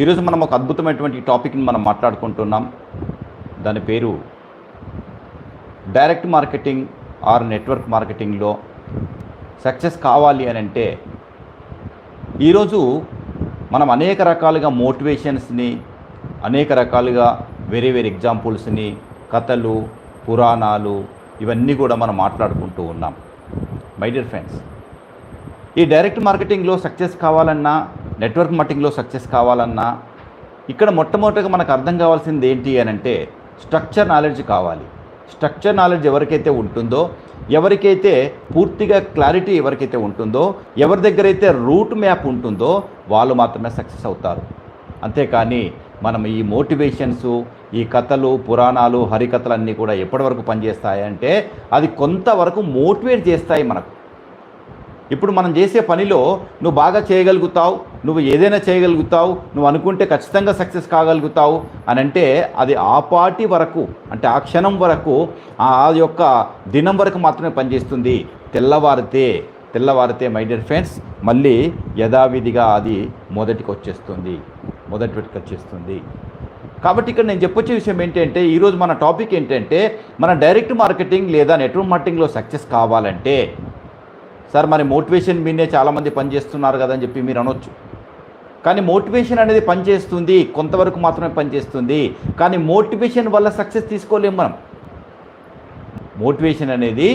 ఈరోజు మనం ఒక అద్భుతమైనటువంటి టాపిక్ని మనం మాట్లాడుకుంటున్నాం. దాని పేరు డైరెక్ట్ మార్కెటింగ్ ఆర్ నెట్వర్క్ మార్కెటింగ్లో సక్సెస్ కావాలి అని అంటే ఈరోజు మనం అనేక రకాలుగా మోటివేషన్స్ని, అనేక రకాలుగా వేరే ఎగ్జాంపుల్స్ని, కథలు, పురాణాలు ఇవన్నీ కూడా మనం మాట్లాడుకుంటూ ఉన్నాం. మై డియర్ ఫ్రెండ్స్, ఈ డైరెక్ట్ మార్కెటింగ్లో సక్సెస్ కావాలన్నా, నెట్వర్క్ మార్కెటింగ్లో సక్సెస్ కావాలన్నా ఇక్కడ మొట్టమొదటిగా మనకు అర్థం కావాల్సింది ఏంటి అని అంటే స్ట్రక్చర్ నాలెడ్జ్ కావాలి. స్ట్రక్చర్ నాలెడ్జ్ ఎవరికైతే ఉంటుందో, ఎవరికైతే పూర్తిగా క్లారిటీ ఎవరికైతే ఉంటుందో, ఎవరి దగ్గర అయితే రూట్ మ్యాప్ ఉంటుందో వాళ్ళు మాత్రమే సక్సెస్ అవుతారు. అంతేకాని మనం ఈ మోటివేషన్స్, ఈ కథలు, పురాణాలు, హరికథలు అన్నీ కూడా ఎప్పటి వరకు పనిచేస్తాయంటే అది కొంతవరకు మోటివేట్ చేస్తాయి మనకు. ఇప్పుడు మనం చేసే పనిలో నువ్వు బాగా చేయగలుగుతావు, నువ్వు ఏదైనా చేయగలుగుతావు, నువ్వు అనుకుంటే ఖచ్చితంగా సక్సెస్ కాగలుగుతావు అని అంటే అది ఆ పార్టీ వరకు, అంటే ఆ క్షణం వరకు, ఆ యొక్క దినం వరకు మాత్రమే పనిచేస్తుంది. తెల్లవారితే మై డియర్ ఫ్రెండ్స్ మళ్ళీ యథావిధిగా అది మొదటికి వచ్చేస్తుంది. కాబట్టి ఇక్కడ నేను చెప్పొచ్చే విషయం ఏంటంటే ఈరోజు మన టాపిక్ ఏంటంటే మన డైరెక్ట్ మార్కెటింగ్ లేదా నెట్వర్క్ మార్కెటింగ్లో సక్సెస్ కావాలంటే, సార్ మరి మోటివేషన్ మీదే చాలామంది పనిచేస్తున్నారు కదని చెప్పి మీరు అనొచ్చు. కానీ మోటివేషన్ అనేది పనిచేస్తుంది, కొంతవరకు మాత్రమే పనిచేస్తుంది. కానీ మోటివేషన్ వల్ల సక్సెస్ తీసుకోలేము మనం. మోటివేషన్ అనేది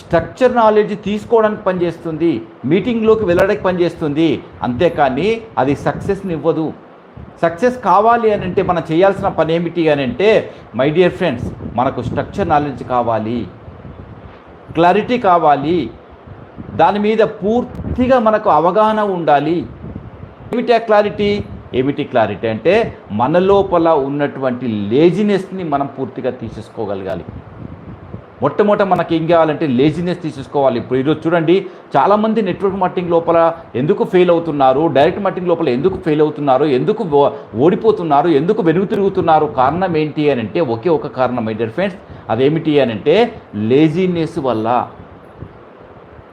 స్ట్రక్చర్ నాలెడ్జ్ తీసుకోవడానికి పనిచేస్తుంది, మీటింగ్లోకి వెళ్ళడానికి పనిచేస్తుంది. అంతేకాని అది సక్సెస్ని ఇవ్వదు. సక్సెస్ కావాలి అని అంటే మనం చేయాల్సిన పని ఏమిటి అని అంటే మై డియర్ ఫ్రెండ్స్, మనకు స్ట్రక్చర్ నాలెడ్జ్ కావాలి, క్లారిటీ కావాలి, దాని మీద పూర్తిగా మనకు అవగాహన ఉండాలి. ఏమిటి క్లారిటీ అంటే మన లోపల ఉన్నటువంటి లేజినెస్ని మనం పూర్తిగా తీసేసుకోగలగాలి. మొట్టమొదట మనకి ఏం కావాలంటే లేజినెస్ తీసేసుకోవాలి. ఇప్పుడు ఈరోజు చూడండి, చాలామంది నెట్వర్క్ మార్కెటింగ్ లోపల ఎందుకు ఫెయిల్ అవుతున్నారు, డైరెక్ట్ మార్కెటింగ్ లోపల ఎందుకు ఫెయిల్ అవుతున్నారు, ఎందుకు ఓడిపోతున్నారు, ఎందుకు వెనుక తిరుగుతున్నారు, కారణం ఏంటి అని అంటే ఒకే ఒక కారణం మై డియర్ ఫ్రెండ్స్, అదేమిటి అని అంటే లేజినెస్ వల్ల.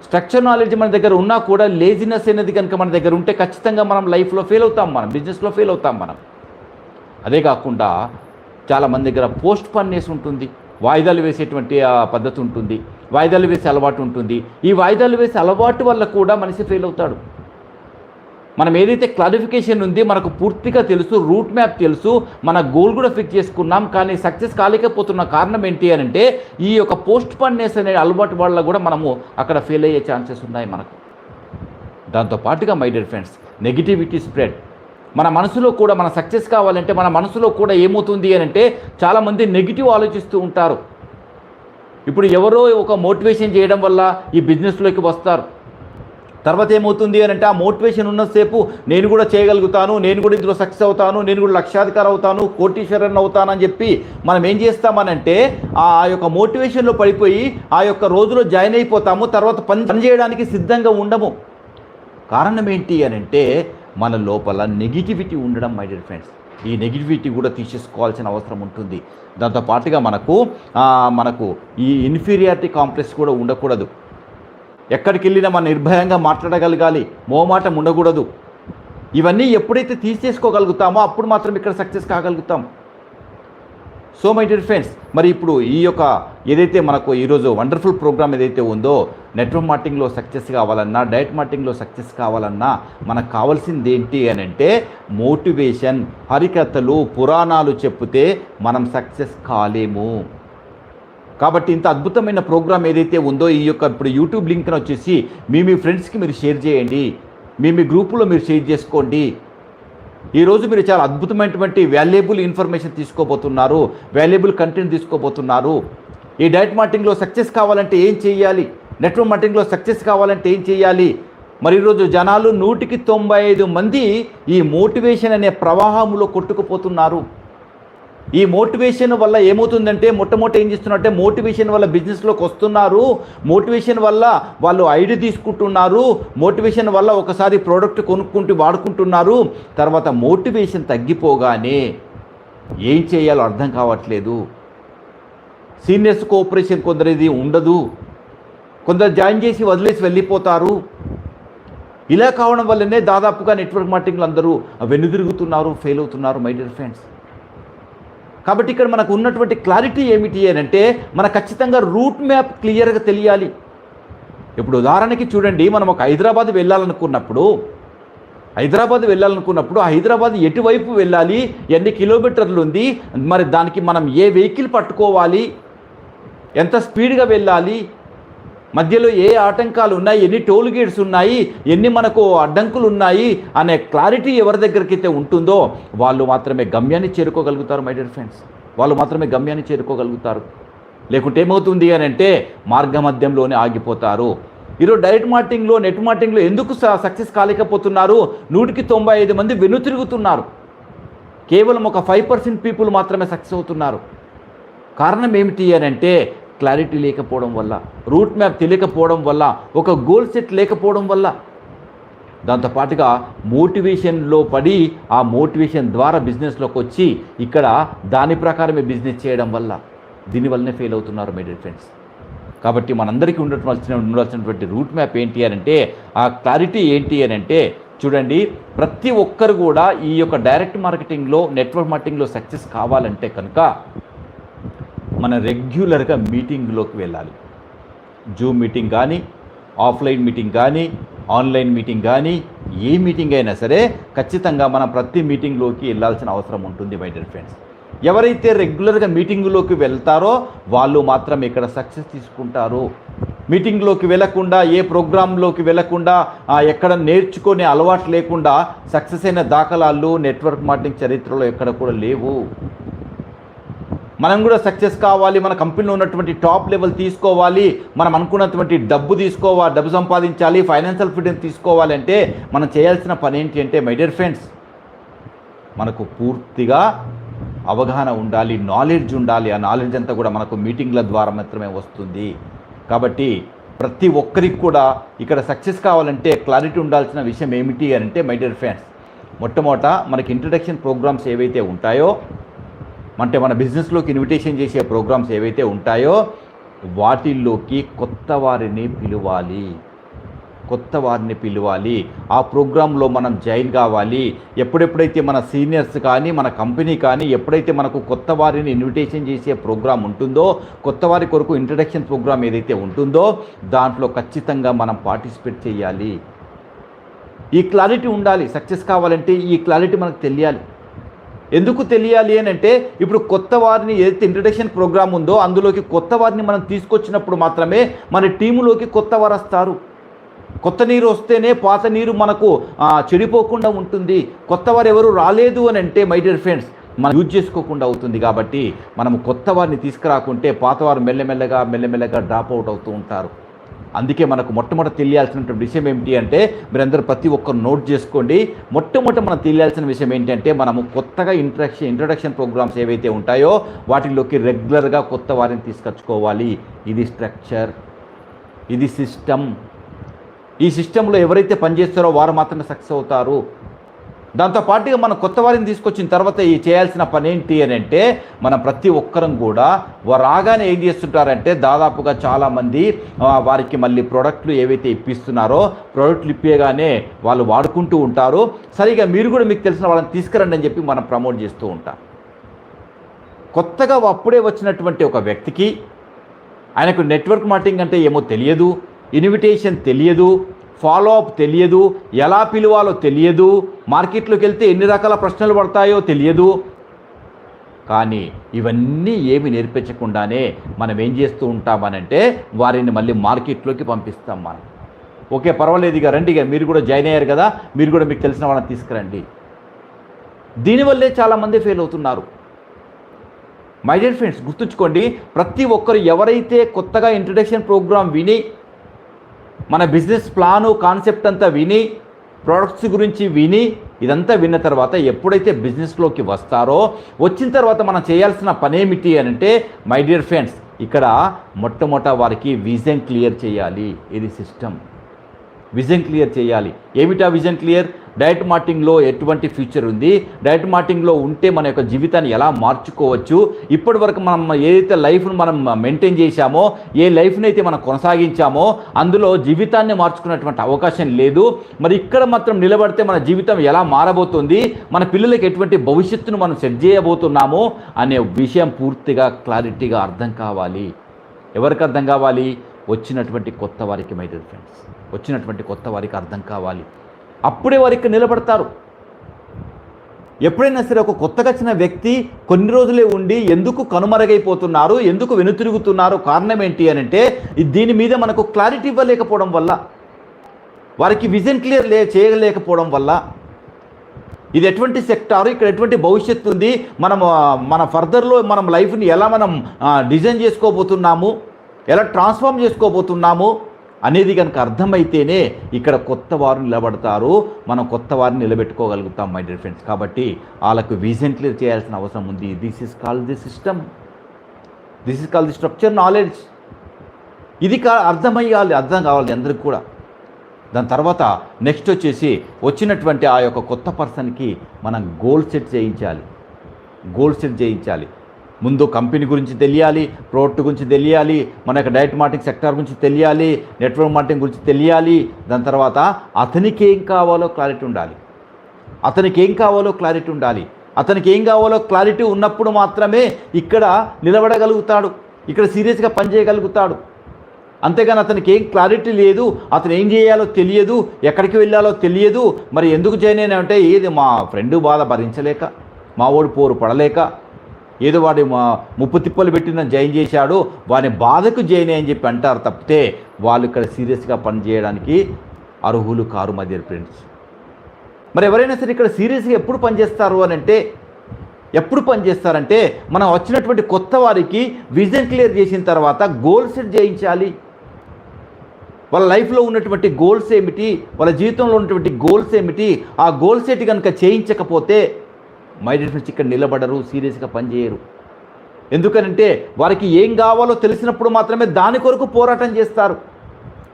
స్ట్రక్చర్ నాలెడ్జ్ మన దగ్గర ఉన్నా కూడా లేజినెస్ అనేది కనుక మన దగ్గర ఉంటే ఖచ్చితంగా మనం లైఫ్లో ఫెయిల్ అవుతాం, మనం బిజినెస్లో ఫెయిల్ అవుతాం మనం. అదే కాకుండా చాలామంది దగ్గర పోస్ట్ పన్నేసి ఉంటుంది, వాయిదాలు వేసేటువంటి పద్ధతి ఉంటుంది, వాయిదాలు వేసే అలవాటు ఉంటుంది. ఈ వాయిదాలు వేసే అలవాటు వల్ల కూడా మనిషి ఫెయిల్ అవుతాడు. మనం ఏదైతే క్లారిఫికేషన్ ఉంది, మనకు పూర్తిగా తెలుసు, రూట్ మ్యాప్ తెలుసు, మన గోల్ కూడా ఫిక్స్ చేసుకున్నాం, కానీ సక్సెస్ కాలేకపోతున్న కారణం ఏంటి అని అంటే ఈ యొక్క పోస్ట్ పన్నేస్ అనే అలవాటు వల్ల కూడా మనము అక్కడ ఫెయిల్ అయ్యే ఛాన్సెస్ ఉన్నాయి మనకు. దాంతోపాటుగా my dear friends, negativity spread. మన మనసులో కూడా మన సక్సెస్ కావాలంటే మన మనసులో కూడా ఏమవుతుంది అని అంటే చాలామంది నెగిటివ్ ఆలోచిస్తూ ఉంటారు. ఇప్పుడు ఎవరో ఒక మోటివేషన్ చేయడం వల్ల ఈ బిజినెస్లోకి వస్తారు. తర్వాత ఏమవుతుంది అని అంటే ఆ మోటివేషన్ ఉన్నసేపు నేను కూడా చేయగలుగుతాను, నేను కూడా ఇందులో సక్సెస్ అవుతాను, నేను కూడా లక్షాధికారి అవుతాను, కోటీశ్వరుని అవుతానని చెప్పి మనం ఏం చేస్తామనంటే ఆ యొక్క మోటివేషన్లో పడిపోయి ఆ యొక్క రోజులో జాయిన్ అయిపోతాము. తర్వాత పని చేయడానికి సిద్ధంగా ఉండము. కారణం ఏంటి అని అంటే మన లోపల నెగిటివిటీ ఉండడం మై డియర్ ఫ్రెండ్స్. ఈ నెగిటివిటీ కూడా తీసేసుకోవాల్సిన అవసరం ఉంటుంది. దాంతోపాటుగా మనకు ఈ ఇన్ఫీరియారిటీ కాంప్లెక్స్ కూడా ఉండకూడదు. ఎక్కడికి వెళ్ళినా మనం నిర్భయంగా మాట్లాడగలగాలి, మోమాటం ఉండకూడదు. ఇవన్నీ ఎప్పుడైతే తీసేసుకోగలుగుతామో అప్పుడు మాత్రం ఇక్కడ సక్సెస్ కాగలుగుతాం. సో మై డియర్ ఫ్రెండ్స్, మరి ఇప్పుడు ఈ యొక్క ఏదైతే మనకు ఈరోజు వండర్ఫుల్ ప్రోగ్రామ్ ఏదైతే ఉందో, నెట్వర్క్ మార్కెటింగ్లో సక్సెస్ కావాలన్నా, డైరెక్ట్ మార్కెటింగ్లో సక్సెస్ కావాలన్నా మనకు కావాల్సింది ఏంటి అని అంటే మోటివేషన్. హరికథలు, పురాణాలు చెప్తే మనం సక్సెస్ కాలేము. కాబట్టి ఇంత అద్భుతమైన ప్రోగ్రామ్ ఏదైతే ఉందో ఈ యొక్క ఇప్పుడు యూట్యూబ్ లింక్ని వచ్చేసి మీ ఫ్రెండ్స్కి మీరు షేర్ చేయండి, మీ గ్రూపులో మీరు షేర్ చేసుకోండి. ఈరోజు మీరు చాలా అద్భుతమైనటువంటి వాల్యుబుల్ ఇన్ఫర్మేషన్ తీసుకోబోతున్నారు, వాల్యుబుల్ కంటెంట్ తీసుకోబోతున్నారు. ఈ డైరెక్ట్ మార్కెటింగ్లో సక్సెస్ కావాలంటే ఏం చేయాలి, నెట్వర్క్ మార్కెటింగ్లో సక్సెస్ కావాలంటే ఏం చేయాలి. మరి ఈరోజు జనాలు 100కి 95 మంది ఈ మోటివేషన్ అనే ప్రవాహంలో కొట్టుకుపోతున్నారు. ఈ మోటివేషన్ వల్ల ఏమవుతుందంటే మొట్టమొదటి ఏం చేస్తున్నారంటే మోటివేషన్ వల్ల బిజినెస్లోకి వస్తున్నారు, మోటివేషన్ వల్ల వాళ్ళు ఐడి తీసుకుంటున్నారు, మోటివేషన్ వల్ల ఒకసారి ప్రోడక్ట్ కొనుక్కుంటూ వాడుకుంటున్నారు. తర్వాత మోటివేషన్ తగ్గిపోగానే ఏం చేయాలో అర్థం కావట్లేదు. సీనియర్స్ కోఆపరేషన్ కొందరిది ఉండదు, కొందరు జాయిన్ చేసి వదిలేసి వెళ్ళిపోతారు. ఇలా కావడం వల్లనే దాదాపుగా నెట్వర్క్ మార్కెటింగ్లు అందరూ వెనుదిరుగుతున్నారు, ఫెయిల్ అవుతున్నారు మై డియర్ ఫ్రెండ్స్. కాబట్టి ఇక్కడ మనకు ఉన్నటువంటి క్లారిటీ ఏమిటి అని అంటే మనకు ఖచ్చితంగా రూట్ మ్యాప్ క్లియర్గా తెలియాలి. ఇప్పుడు ఉదాహరణకి చూడండి, మనం ఒక హైదరాబాద్ వెళ్ళాలనుకున్నప్పుడు హైదరాబాద్ ఎటువైపు వెళ్ళాలి, ఎన్ని కిలోమీటర్లు ఉంది, మరి దానికి మనం ఏ వెహికల్ పట్టుకోవాలి, ఎంత స్పీడ్గా వెళ్ళాలి, మధ్యలో ఏ ఆటంకాలు ఉన్నాయి, ఎన్ని టోల్ గేట్స్ ఉన్నాయి, ఎన్ని మనకు అడ్డంకులు ఉన్నాయి అనే క్లారిటీ ఎవరి దగ్గరికి అయితే ఉంటుందో వాళ్ళు మాత్రమే గమ్యాన్ని చేరుకోగలుగుతారు మై డియర్ ఫ్రెండ్స్. లేకుంటే ఏమవుతుంది అని అంటే మార్గ మధ్యంలోనే ఆగిపోతారు. ఈరోజు డైరెక్ట్ మార్కెటింగ్లో, నెట్ మార్కెటింగ్లో ఎందుకు సక్సెస్ కాలేకపోతున్నారు? 100కి 95 మంది వెనుతిరుగుతున్నారు. కేవలం ఒక 5% పీపుల్ మాత్రమే సక్సెస్ అవుతున్నారు. కారణం ఏమిటి అని అంటే క్లారిటీ లేకపోవడం వల్ల, రూట్ మ్యాప్ తెలియకపోవడం వల్ల, ఒక గోల్ సెట్ లేకపోవడం వల్ల, దాంతోపాటుగా మోటివేషన్లో పడి ఆ మోటివేషన్ ద్వారా బిజినెస్లోకి వచ్చి ఇక్కడ దాని ప్రకారమే బిజినెస్ చేయడం వల్ల దీనివల్లనే ఫెయిల్ అవుతున్నారు మై డియర్ ఫ్రెండ్స్. కాబట్టి మనందరికీ ఉండాల్సినటువంటి రూట్ మ్యాప్ ఏంటి అని అంటే, ఆ క్లారిటీ ఏంటి అని అంటే చూడండి, ప్రతి ఒక్కరు కూడా ఈ యొక్క డైరెక్ట్ మార్కెటింగ్లో, నెట్వర్క్ మార్కెటింగ్లో సక్సెస్ కావాలంటే కనుక మన రెగ్యులర్గా మీటింగ్లోకి వెళ్ళాలి. జూమ్ మీటింగ్ కానీ, ఆఫ్లైన్ మీటింగ్ కానీ, ఆన్లైన్ మీటింగ్ కానీ, ఏ మీటింగ్ అయినా సరే ఖచ్చితంగా మనం ప్రతి మీటింగ్లోకి వెళ్ళాల్సిన అవసరం ఉంటుంది మై డియర్ ఫ్రెండ్స్. ఎవరైతే రెగ్యులర్గా మీటింగ్లోకి వెళ్తారో వాళ్ళు మాత్రం ఇక్కడ సక్సెస్ తీసుకుంటారు. మీటింగ్లోకి వెళ్లకుండా, ఏ ప్రోగ్రాంలోకి వెళ్లకుండా, ఎక్కడ నేర్చుకునే అలవాటు లేకుండా సక్సెస్ అయిన దాఖలాలు నెట్వర్క్ మార్కెటింగ్ చరిత్రలో ఎక్కడ కూడా లేవు. మనం కూడా సక్సెస్ కావాలి, మన కంపెనీలో ఉన్నటువంటి టాప్ లెవెల్ తీసుకోవాలి, మనం అనుకున్నటువంటి డబ్బు సంపాదించాలి, ఫైనాన్షియల్ ఫ్రీడమ్ తీసుకోవాలి అంటే మనం చేయాల్సిన పని ఏంటి అంటే మై డియర్ ఫ్రెండ్స్, మనకు పూర్తిగా అవగాహన ఉండాలి, నాలెడ్జ్ ఉండాలి. ఆ నాలెడ్జ్ అంతా కూడా మనకు మీటింగ్ల ద్వారా మాత్రమే వస్తుంది. కాబట్టి ప్రతి ఒక్కరికి కూడా ఇక్కడ సక్సెస్ కావాలంటే క్లారిటీ ఉండాల్సిన విషయం ఏమిటి అని అంటే మై డియర్ ఫ్రెండ్స్, మొట్టమొదట మనకి ఇంట్రడక్షన్ ప్రోగ్రామ్స్ ఏవైతే ఉంటాయో, అంటే మన బిజినెస్లోకి ఇన్విటేషన్ చేసే ప్రోగ్రామ్స్ ఏవైతే ఉంటాయో వాటిల్లోకి కొత్త వారిని పిలవాలి. ఆ ప్రోగ్రాంలో మనం జాయిన్ కావాలి. ఎప్పుడెప్పుడైతే మన సీనియర్స్ కానీ, మన కంపెనీ కానీ ఎప్పుడైతే మనకు కొత్త వారిని ఇన్విటేషన్ చేసే ప్రోగ్రాం ఉంటుందో, కొత్త వారి కొరకు ఇంట్రడక్షన్ ప్రోగ్రాం ఏదైతే ఉంటుందో దాంట్లో ఖచ్చితంగా మనం పార్టిసిపేట్ చేయాలి. ఈ క్లారిటీ ఉండాలి. సక్సెస్ కావాలంటే ఈ క్లారిటీ మనకు తెలియాలి. ఎందుకు తెలియాలి అని అంటే, ఇప్పుడు కొత్త వారిని ఏదైతే ఇంట్రడక్షన్ ప్రోగ్రామ్ ఉందో అందులోకి కొత్త వారిని మనం తీసుకొచ్చినప్పుడు మాత్రమే మన టీములోకి కొత్త వారు వస్తారు. కొత్త నీరు వస్తేనే పాత నీరు మనకు చెడిపోకుండా ఉంటుంది. కొత్త వారు ఎవరు రాలేదు అని అంటే మై డియర్ ఫ్రెండ్స్ మనం యూజ్ చేసుకోకుండా అవుతుంది. కాబట్టి మనము కొత్త వారిని తీసుకురాకుంటే పాతవారు మెల్లమెల్లగా డ్రాప్ అవుట్ అవుతూ ఉంటారు. అందుకే మనకు మొట్టమొదటి తెలియాల్సినటువంటి విషయం ఏమిటి అంటే, మీరందరూ ప్రతి ఒక్కరు నోట్ చేసుకోండి. మొట్టమొదటి మనం తెలియాల్సిన విషయం ఏంటంటే, మనము కొత్తగా ఇంట్రడక్షన్ ప్రోగ్రామ్స్ ఏవైతే ఉంటాయో వాటిలోకి రెగ్యులర్గా కొత్త వారిని తీసుకొచ్చుకోవాలి. ఇది స్ట్రక్చర్, ఇది సిస్టమ్. ఈ సిస్టంలో ఎవరైతే పనిచేస్తారో వారు మాత్రమే సక్సెస్ అవుతారు. దాంతోపాటుగా మనం కొత్త వారిని తీసుకొచ్చిన తర్వాత ఈ చేయాల్సిన పని ఏంటి అని అంటే, మనం ప్రతి ఒక్కరం కూడా రాగానే ఏం చేస్తుంటారంటే దాదాపుగా చాలామంది వారికి మళ్ళీ ప్రోడక్ట్లు ఏవైతే ఇప్పిస్తున్నారో ప్రోడక్ట్లు ఇప్పగానే వాళ్ళు వాడుకుంటూ ఉంటారు. సరిగా మీరు కూడా మీకు తెలిసిన వాళ్ళని తీసుకురండి అని చెప్పి మనం ప్రమోట్ చేస్తూ ఉంటాం. కొత్తగా అప్పుడే వచ్చినటువంటి ఒక వ్యక్తికి ఆయనకు నెట్వర్క్ మార్కెటింగ్ అంటే ఏమో తెలియదు, ఇన్విటేషన్ తెలియదు, ఫాలో అప్ తెలియదు, ఎలా పిలవాలో తెలియదు, మార్కెట్లోకి వెళ్తే ఎన్ని రకాల ప్రశ్నలు పడతాయో తెలియదు. కానీ ఇవన్నీ ఏమి నేర్పించకుండానే మనం ఏం చేస్తూ ఉంటామనంటే వారిని మళ్ళీ మార్కెట్లోకి పంపిస్తాం. మనం ఓకే పర్వాలేదు, ఇక రండి, ఇక మీరు కూడా జాయిన్ అయ్యారు కదా, మీరు కూడా మీకు తెలిసిన వాళ్ళని తీసుకురండి. దీనివల్లే చాలామంది ఫెయిల్ అవుతున్నారు. మై డియర్ ఫ్రెండ్స్ గుర్తుంచుకోండి, ప్రతి ఒక్కరు ఎవరైతే కొత్తగా ఇంట్రడక్షన్ ప్రోగ్రామ్ విని, మన బిజినెస్ ప్లాను కాన్సెప్ట్ అంతా విని, ప్రోడక్ట్స్ గురించి విని, ఇదంతా విన్న తర్వాత ఎప్పుడైతే బిజినెస్లోకి వస్తారో, వచ్చిన తర్వాత మనం చేయాల్సిన పని ఏమిటి అని అంటే మై డియర్ ఫ్రెండ్స్, ఇక్కడ మొట్టమొదట వారికి విజన్ క్లియర్ చేయాలి. ఇది సిస్టమ్. విజన్ క్లియర్ చేయాలి. ఏమిటా విజన్ క్లియర్? డైరెక్ట్ మార్కెటింగ్లో ఎటువంటి ఫ్యూచర్ ఉంది, డైరెక్ట్ మార్కెటింగ్లో ఉంటే మన యొక్క జీవితాన్ని ఎలా మార్చుకోవచ్చు, ఇప్పటి వరకు మనం ఏదైతే లైఫ్ను మనం మెయింటైన్ చేశామో, ఏ లైఫ్ని అయితే మనం కొనసాగించామో అందులో జీవితాన్ని మార్చుకున్నటువంటి అవకాశం లేదు. మరి ఇక్కడ మాత్రం నిలబడితే మన జీవితం ఎలా మారబోతుంది, మన పిల్లలకి ఎటువంటి భవిష్యత్తును మనం సెట్ చేయబోతున్నామో అనే విషయం పూర్తిగా క్లారిటీగా అర్థం కావాలి. ఎవరికి అర్థం కావాలి? వచ్చినటువంటి కొత్త వారికి. మై డియర్ ఫ్రెండ్స్, వచ్చినటువంటి కొత్త వారికి అర్థం కావాలి. అప్పుడే వారికి నిలబడతారు. ఎప్పుడైనా సరే ఒక కొత్తగా వచ్చిన వ్యక్తి కొన్ని రోజులే ఉండి ఎందుకు కనుమరుగైపోతున్నారు, ఎందుకు వెనుతిరుగుతున్నారు, కారణం ఏంటి అని అంటే దీని మీద మనకు క్లారిటీ ఇవ్వలేకపోవడం వల్ల, వారికి విజన్ క్లియర్ చేయలేకపోవడం వల్ల. ఇది ఎటువంటి సెక్టారు, ఇక్కడ ఎటువంటి భవిష్యత్తు ఉంది, మన ఫర్దర్లో మనం లైఫ్ని ఎలా మనం డిజైన్ చేసుకోబోతున్నాము, ఎలా ట్రాన్స్ఫార్మ్ చేసుకోబోతున్నాము అనేది కనుక అర్థమైతేనే ఇక్కడ కొత్త వారు నిలబడతారు, మనం కొత్త వారిని నిలబెట్టుకోగలుగుతాం మై డియర్ ఫ్రెండ్స్. కాబట్టి వాళ్ళకు విజన్ క్లియర్ చేయాల్సిన అవసరం ఉంది. This is called the system, this is called the structure knowledge. ఇది అర్థం కావాలి అందరికి కూడా. దాని తర్వాత నెక్స్ట్ వచ్చేసి వచ్చినటువంటి ఆ యొక్క కొత్త పర్సన్కి మనం గోల్ సెట్ చేయించాలి. ముందు కంపెనీ గురించి తెలియాలి, ప్రోడక్ట్ గురించి తెలియాలి, మన యొక్క డైరెక్ట్ మార్కెటింగ్ సెక్టార్ గురించి తెలియాలి, నెట్వర్క్ మార్కెటింగ్ గురించి తెలియాలి. దాని తర్వాత అతనికి ఏం కావాలో క్లారిటీ ఉండాలి. అతనికి ఏం కావాలో క్లారిటీ ఉన్నప్పుడు మాత్రమే ఇక్కడ నిలబడగలుగుతాడు, ఇక్కడ సీరియస్గా పనిచేయగలుగుతాడు. అంతేగాని అతనికి ఏం క్లారిటీ లేదు, అతను ఏం చేయాలో తెలియదు, ఎక్కడికి వెళ్ళాలో తెలియదు, మరి ఎందుకు జాయిన్ అయినా అంటే ఏది మా ఫ్రెండ్ బాధ భరించలేక, మా ఓడి పోరు పడలేక, ఏదో వాడి ముప్పు తిప్పలు పెట్టిన జాయిన్ చేశాడు, వాని బాధకు జాయిన్ అని చెప్పి అంటారు తప్పితే వాళ్ళు ఇక్కడ సీరియస్గా పనిచేయడానికి అర్హులు కారు మై డియర్ ఫ్రెండ్స్. మరి ఎవరైనా సరే ఇక్కడ సీరియస్గా ఎప్పుడు పనిచేస్తారంటే మనం వచ్చినటువంటి కొత్త వారికి విజన్ క్లియర్ చేసిన తర్వాత గోల్ సెట్ చేయించాలి. వాళ్ళ లైఫ్లో ఉన్నటువంటి గోల్స్ ఏమిటి, వాళ్ళ జీవితంలో ఉన్నటువంటి గోల్స్ ఏమిటి, ఆ గోల్ సెట్ కనుక చేయించకపోతే మై డియర్ ఫ్రెండ్స్ ఇక్కడ నిలబడరు, సీరియస్గా పనిచేయరు. ఎందుకనంటే వారికి ఏం కావాలో తెలిసినప్పుడు మాత్రమే దాని కొరకు పోరాటం చేస్తారు.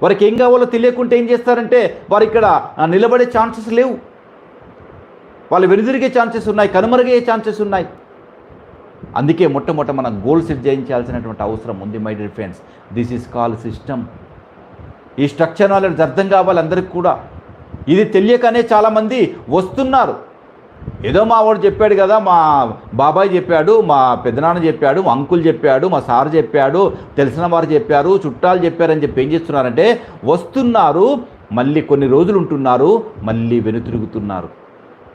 వారికి ఏం కావాలో తెలియకుంటే ఏం చేస్తారంటే వారు ఇక్కడ నిలబడే ఛాన్సెస్ లేవు, వాళ్ళు వెనుదిరిగే ఛాన్సెస్ ఉన్నాయి, కనుమరుగయ్యే ఛాన్సెస్ ఉన్నాయి. అందుకే మొట్టమొదట మనం గోల్ సెట్ చేయించాల్సినటువంటి అవసరం ఉంది my dear friends. This is called system. ఈ స్ట్రక్చర్ నాలెడ్జ్ అర్థం కావాలి అందరికి కూడా. ఇది తెలియకనే చాలామంది వస్తున్నారు. ఏదో మా వాడు చెప్పాడు కదా, మా బాబాయ్ చెప్పాడు, మా పెద్దనాన్న చెప్పాడు, మా అంకుల్ చెప్పాడు, మా సార్ చెప్పాడు, తెలిసిన వారు చెప్పారు, చుట్టాలు చెప్పారని చెప్పి ఏం చేస్తున్నారంటే వస్తున్నారు, మళ్ళీ కొన్ని రోజులు ఉంటున్నారు, మళ్ళీ వెనుతిరుగుతున్నారు.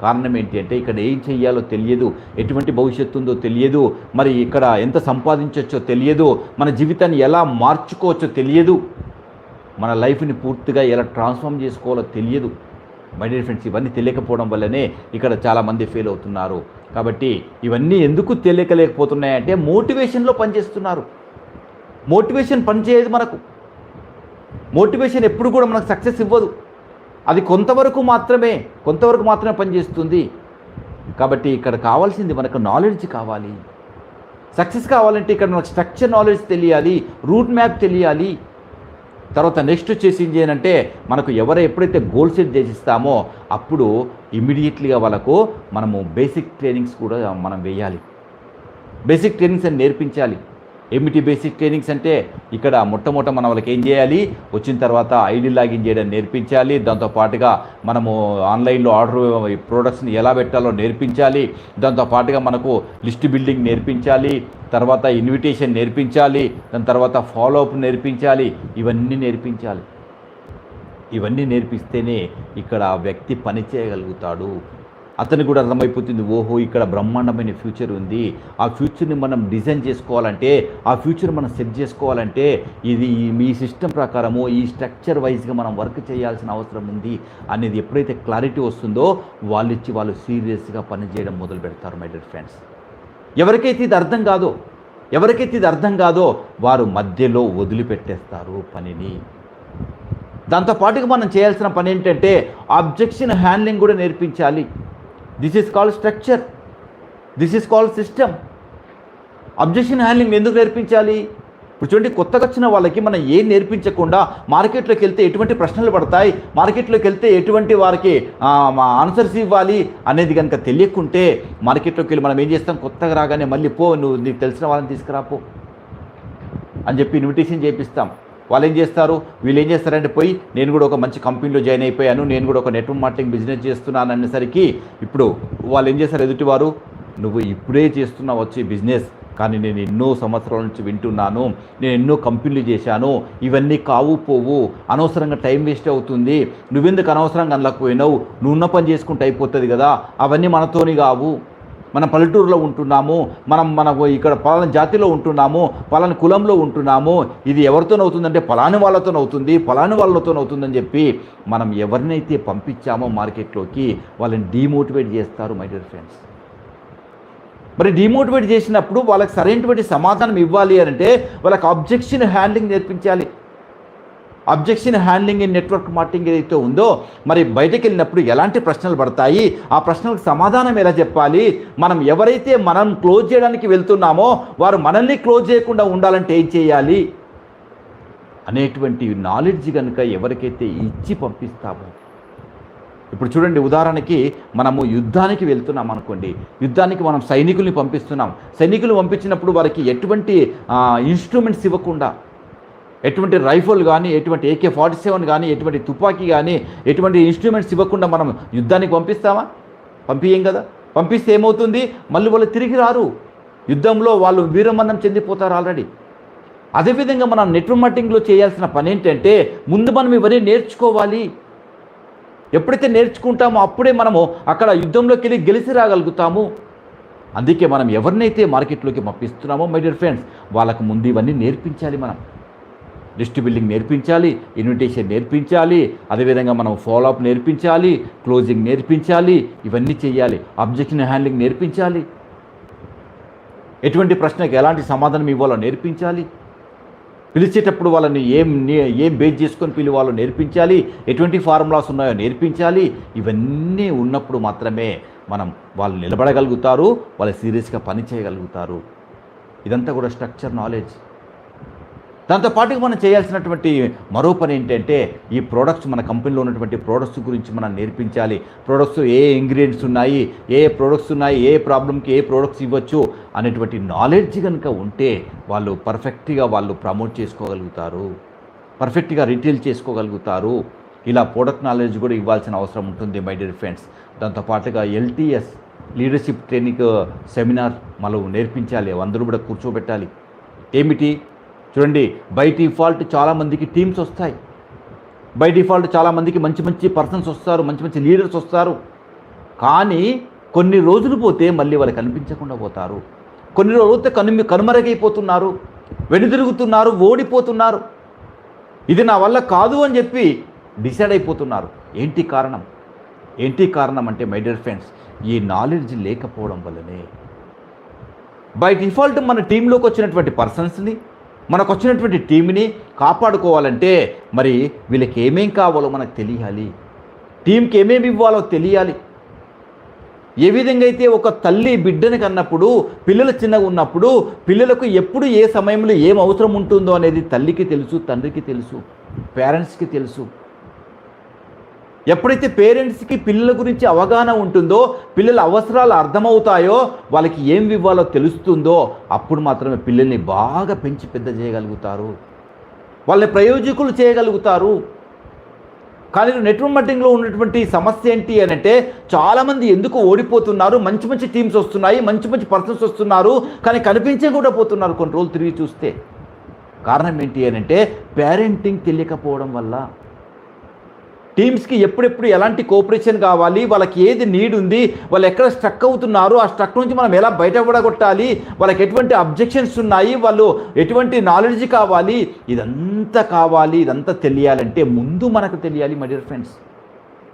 కారణం ఏంటి అంటే ఇక్కడ ఏం చెయ్యాలో తెలియదు, ఎటువంటి భవిష్యత్తు ఉందో తెలియదు, మరి ఇక్కడ ఎంత సంపాదించవచ్చో తెలియదు, మన జీవితాన్ని ఎలా మార్చుకోవచ్చో తెలియదు, మన లైఫ్ని పూర్తిగా ఎలా ట్రాన్స్ఫార్మ్ చేసుకోవాలో తెలియదు. మై డియర్ ఫ్రెండ్స్, ఇవన్నీ తెలియకపోవడం వల్లనే ఇక్కడ చాలామంది ఫెయిల్ అవుతున్నారు. కాబట్టి ఇవన్నీ ఎందుకు తెలియలేకపోతున్నాయంటే మోటివేషన్లో పనిచేస్తున్నారు. మోటివేషన్ పనిచేయదు మనకు. మోటివేషన్ ఎప్పుడు కూడా మనకు సక్సెస్ ఇవ్వదు. అది కొంతవరకు మాత్రమే పనిచేస్తుంది. కాబట్టి ఇక్కడ కావాల్సింది మనకు నాలెడ్జ్ కావాలి. సక్సెస్ కావాలంటే ఇక్కడ మనకు స్ట్రక్చర్ నాలెడ్జ్ తెలియాలి, రూట్ మ్యాప్ తెలియాలి. తర్వాత నెక్స్ట్ వచ్చేసి ఏం చేయాలంటే మనకు ఎప్పుడైతే గోల్ సెట్ చేసిస్తామో అప్పుడు ఇమ్మీడియట్లీగా వాళ్ళకు మనము బేసిక్ ట్రైనింగ్స్ కూడా మనం వేయాలి. బేసిక్ ట్రైనింగ్స్ అని నేర్పించాలి. ఏమిటి బేసిక్ ట్రైనింగ్స్ అంటే ఇక్కడ మొట్టమొదట మనం వాళ్ళకి ఏం చేయాలి, వచ్చిన తర్వాత ఐడి లాగిన్ చేయడం నేర్పించాలి. దాంతోపాటుగా మనము ఆన్లైన్లో ఆర్డర్ ప్రోడక్ట్స్ని ఎలా పెట్టాలో నేర్పించాలి. దాంతోపాటుగా మనకు లిస్ట్ బిల్డింగ్ నేర్పించాలి, తర్వాత ఇన్విటేషన్ నేర్పించాలి, దాని తర్వాత ఫాలోఅప్ నేర్పించాలి. ఇవన్నీ నేర్పిస్తేనే ఇక్కడ ఆ వ్యక్తి పని చేయగలుగుతాడు. అతనికి కూడా అర్థమైపోతుంది, ఓహో ఇక్కడ బ్రహ్మాండమైన ఫ్యూచర్ ఉంది, ఆ ఫ్యూచర్ని మనం డిజైన్ చేసుకోవాలంటే, ఆ ఫ్యూచర్ మనం సెట్ చేసుకోవాలంటే ఇది మీ సిస్టమ్ ప్రకారము ఈ స్ట్రక్చర్ వైజ్గా మనం వర్క్ చేయాల్సిన అవసరం ఉంది అనేది ఎప్పుడైతే క్లారిటీ వస్తుందో వాళ్ళు సీరియస్గా పనిచేయడం మొదలు పెడతారు మై డియర్ ఫ్రెండ్స్. ఎవరికైతే ఇది అర్థం కాదో వారు మధ్యలో వదిలిపెట్టేస్తారు పనిని. దాంతోపాటుగా మనం చేయాల్సిన పని ఏంటంటే అబ్జెక్షన్ హ్యాండ్లింగ్ కూడా నేర్పించాలి. This is called structure, this is called system. Objection handling ఎందుకు నేర్పించాలి? ఇప్పుడు చూడండి, కొత్తగా వచ్చిన వాళ్ళకి మనం ఏం నేర్పించకుండా మార్కెట్లోకి వెళ్తే ఎటువంటి ప్రశ్నలు పడతాయి, మార్కెట్లోకి వెళ్తే ఎటువంటి వారికి ఆన్సర్స్ ఇవ్వాలి అనేది కనుక తెలియకుంటే మార్కెట్లోకి వెళ్ళి మనం ఏం చేస్తాం, కొత్తగా రాగానే మళ్ళీ పో, నువ్వు నీకు తెలిసిన వాళ్ళని తీసుకురాపో అని చెప్పి ఇన్విటేషన్ చేపిస్తాం. వాళ్ళు ఏం చేస్తారు, వీళ్ళు ఏం చేస్తారంటే పోయి నేను కూడా ఒక మంచి కంపెనీలో జాయిన్ అయిపోయాను, నేను కూడా ఒక నెట్వర్క్ మార్కెటింగ్ బిజినెస్ చేస్తున్నాను అనేసరికి ఇప్పుడు వాళ్ళు ఏం చేస్తారు, ఎదుటివారు నువ్వు ఇప్పుడే చేస్తున్నావు వచ్చి బిజినెస్, కానీ నేను ఎన్నో సంవత్సరాల నుంచి వింటున్నాను, నేను ఎన్నో కంపెనీలు చేశాను, ఇవన్నీ కావు పోవు, అనవసరంగా టైం వేస్ట్ అవుతుంది, నువ్వెందుకు అనవసరంగా అనలేకపోయినావు, నువ్వు ఉన్న పని చేసుకుంటే అయిపోతుంది కదా, అవన్నీ మనతోని కావు, మనం పల్లెటూరులో ఉంటున్నాము, మనకు ఇక్కడ పలానా జాతిలో ఉంటున్నాము, పలానా కులంలో ఉంటున్నాము, ఇది ఎవరితోనవుతుందంటే పలాని వాళ్ళతోనవుతుంది, పలాని వాళ్ళతోనవుతుందని చెప్పి మనం ఎవరినైతే పంపించామో మార్కెట్లోకి వాళ్ళని డీమోటివేట్ చేస్తారు మై డియర్ ఫ్రెండ్స్. మరి డీమోటివేట్ చేసినప్పుడు వాళ్ళకి సరైనటువంటి సమాధానం ఇవ్వాలి అంటే వాళ్ళకి అబ్జెక్షన్ హ్యాండ్లింగ్ నేర్పించాలి. Objection handling in network marketing ఏదైతే ఉందో, మరి బయటకు వెళ్ళినప్పుడు ఎలాంటి ప్రశ్నలు పడతాయి, ఆ ప్రశ్నలకు సమాధానం ఎలా చెప్పాలి, మనం ఎవరైతే మనం క్లోజ్ చేయడానికి వెళ్తున్నామో వారు మనల్ని క్లోజ్ చేయకుండా ఉండాలంటే ఏం చేయాలి అనేటువంటి నాలెడ్జ్ కనుక ఎవరికైతే ఇచ్చి పంపిస్తామో. ఇప్పుడు చూడండి, ఉదాహరణకి మనము యుద్ధానికి వెళ్తున్నాం అనుకోండి, యుద్ధానికి మనం సైనికుల్ని పంపిస్తున్నాం, సైనికులు పంపించినప్పుడు వారికి ఎటువంటి ఇన్స్ట్రుమెంట్స్ ఇవ్వకుండా, ఎటువంటి రైఫిల్ కానీ, ఎటువంటి AK-47 కానీ, ఎటువంటి తుపాకీ కానీ, ఎటువంటి ఇన్స్ట్రుమెంట్స్ ఇవ్వకుండా మనం యుద్ధానికి పంపిస్తామా? పంపియం కదా. పంపిస్తే ఏమవుతుంది, మళ్ళీ వాళ్ళు తిరిగి రారు, యుద్ధంలో వాళ్ళు వీరమరణం చెందిపోతారు ఆల్రెడీ. అదేవిధంగా మనం నెట్వర్క్ మార్కెటింగ్లో చేయాల్సిన పని ఏంటంటే ముందు మనం ఇవన్నీ నేర్చుకోవాలి. ఎప్పుడైతే నేర్చుకుంటామో అప్పుడే మనము అక్కడ యుద్ధంలోకి వెళ్ళి గెలిచి రాగలుగుతాము. అందుకే మనం ఎవరినైతే మార్కెట్లోకి పంపిస్తున్నామో మై డియర్ ఫ్రెండ్స్, వాళ్ళకు ముందు ఇవన్నీ నేర్పించాలి. మనం లిస్ట్ బిల్డింగ్ నేర్పించాలి, ఇన్విటేషన్ నేర్పించాలి, అదేవిధంగా మనం ఫాలోఅప్ నేర్పించాలి, క్లోజింగ్ నేర్పించాలి, ఇవన్నీ చేయాలి. అబ్జెక్షన్ హ్యాండ్లింగ్ నేర్పించాలి, ఎటువంటి ప్రశ్నకి ఎలాంటి సమాధానం ఇవ్వాలో నేర్పించాలి, పిలిచేటప్పుడు వాళ్ళని ఏం బేస్ చేసుకొని పిలవాలో నేర్పించాలి, ఎటువంటి ఫార్ములాస్ ఉన్నాయో నేర్పించాలి. ఇవన్నీ ఉన్నప్పుడు మాత్రమే మనం వాళ్ళు నిలబడగలుగుతారు, వాళ్ళు సీరియస్గా పని చేయగలుగుతారు. ఇదంతా కూడా స్ట్రక్చర్ నాలెడ్జ్. దాంతోపాటుగా మనం చేయాల్సినటువంటి మరో పని ఏంటంటే ఈ ప్రోడక్ట్స్, మన కంపెనీలో ఉన్నటువంటి ప్రోడక్ట్స్ గురించి మనం నేర్పించాలి. ప్రోడక్ట్స్ ఏ ఇంగ్రీడియంట్స్ ఉన్నాయి, ఏ ప్రోడక్ట్స్ ఉన్నాయి, ఏ ప్రాబ్లంకి ఏ ప్రోడక్ట్స్ ఇవ్వచ్చు అనేటువంటి నాలెడ్జ్ కనుక ఉంటే వాళ్ళు పర్ఫెక్ట్గా వాళ్ళు ప్రమోట్ చేసుకోగలుగుతారు, పర్ఫెక్ట్గా రిటైల్ చేసుకోగలుగుతారు. ఇలా ప్రోడక్ట్ నాలెడ్జ్ కూడా ఇవ్వాల్సిన అవసరం ఉంటుంది మై డియర్ ఫ్రెండ్స్. దాంతోపాటుగా LTS లీడర్షిప్ ట్రైనింగ్ సెమినార్ మనం నేర్పించాలి, అందరూ కూడా కూర్చోబెట్టాలి. ఏమిటి చూడండి, బై డిఫాల్ట్ చాలామందికి టీమ్స్ వస్తాయి, బై డిఫాల్ట్ చాలామందికి మంచి మంచి పర్సన్స్ వస్తారు, మంచి మంచి లీడర్స్ వస్తారు. కానీ కొన్ని రోజులు పోతే మళ్ళీ వాళ్ళు కనిపించకుండా పోతారు, కొన్ని రోజులతో కనుమరుగైపోతున్నారు, వెనుదిరుగుతున్నారు, ఓడిపోతున్నారు. ఇది నా వల్ల కాదు అని చెప్పి డిసైడ్ అయిపోతున్నారు. ఏంటి కారణం అంటే మై డియర్ ఫ్రెండ్స్, ఈ నాలెడ్జ్ లేకపోవడం వల్లనే. బై డిఫాల్ట్ మన టీంలోకి వచ్చినటువంటి పర్సన్స్ని, మనకు వచ్చినటువంటి టీంని కాపాడుకోవాలంటే మరి వీళ్ళకి ఏమేం కావాలో మనకు తెలియాలి, టీంకి ఏమేమి ఇవ్వాలో తెలియాలి. ఏ విధంగా అయితే ఒక తల్లి బిడ్డని కన్నప్పుడు, పిల్లలు చిన్నగా ఉన్నప్పుడు పిల్లలకు ఎప్పుడు ఏ సమయంలో ఏం అవసరం ఉంటుందో అనేది తల్లికి తెలుసు, తండ్రికి తెలుసు, పేరెంట్స్కి తెలుసు. ఎప్పుడైతే పేరెంట్స్కి పిల్లల గురించి అవగాహన ఉంటుందో, పిల్లల అవసరాలు అర్థమవుతాయో, వాళ్ళకి ఏం ఇవ్వాలో తెలుస్తుందో, అప్పుడు మాత్రమే పిల్లల్ని బాగా పెంచి పెద్ద చేయగలుగుతారు, వాళ్ళని ప్రయోజకులు చేయగలుగుతారు. కానీ నెట్వర్క్ మార్కెటింగ్లో ఉన్నటువంటి సమస్య ఏంటి అని అంటే చాలామంది ఎందుకు ఓడిపోతున్నారు, మంచి మంచి టీమ్స్ వస్తున్నాయి, మంచి మంచి పర్సన్స్ వస్తున్నారు, కానీ కనిపించకుండా పోతున్నారు కొన్ని రోజులు తిరిగి చూస్తే. కారణం ఏంటి అని అంటే పేరెంటింగ్ తెలియకపోవడం వల్ల. టీమ్స్కి ఎప్పుడెప్పుడు ఎలాంటి కోఆపరేషన్ కావాలి, వాళ్ళకి ఏది నీడ్ ఉంది, వాళ్ళు ఎక్కడ స్ట్రక్ అవుతున్నారు, ఆ స్ట్రక్ నుంచి మనం ఎలా బయటపడగొట్టాలి, వాళ్ళకి ఎటువంటి అబ్జెక్షన్స్ ఉన్నాయి, వాళ్ళు ఎటువంటి నాలెడ్జ్ కావాలి, ఇదంతా తెలియాలంటే ముందు మనకు తెలియాలి మై డియర్ ఫ్రెండ్స్,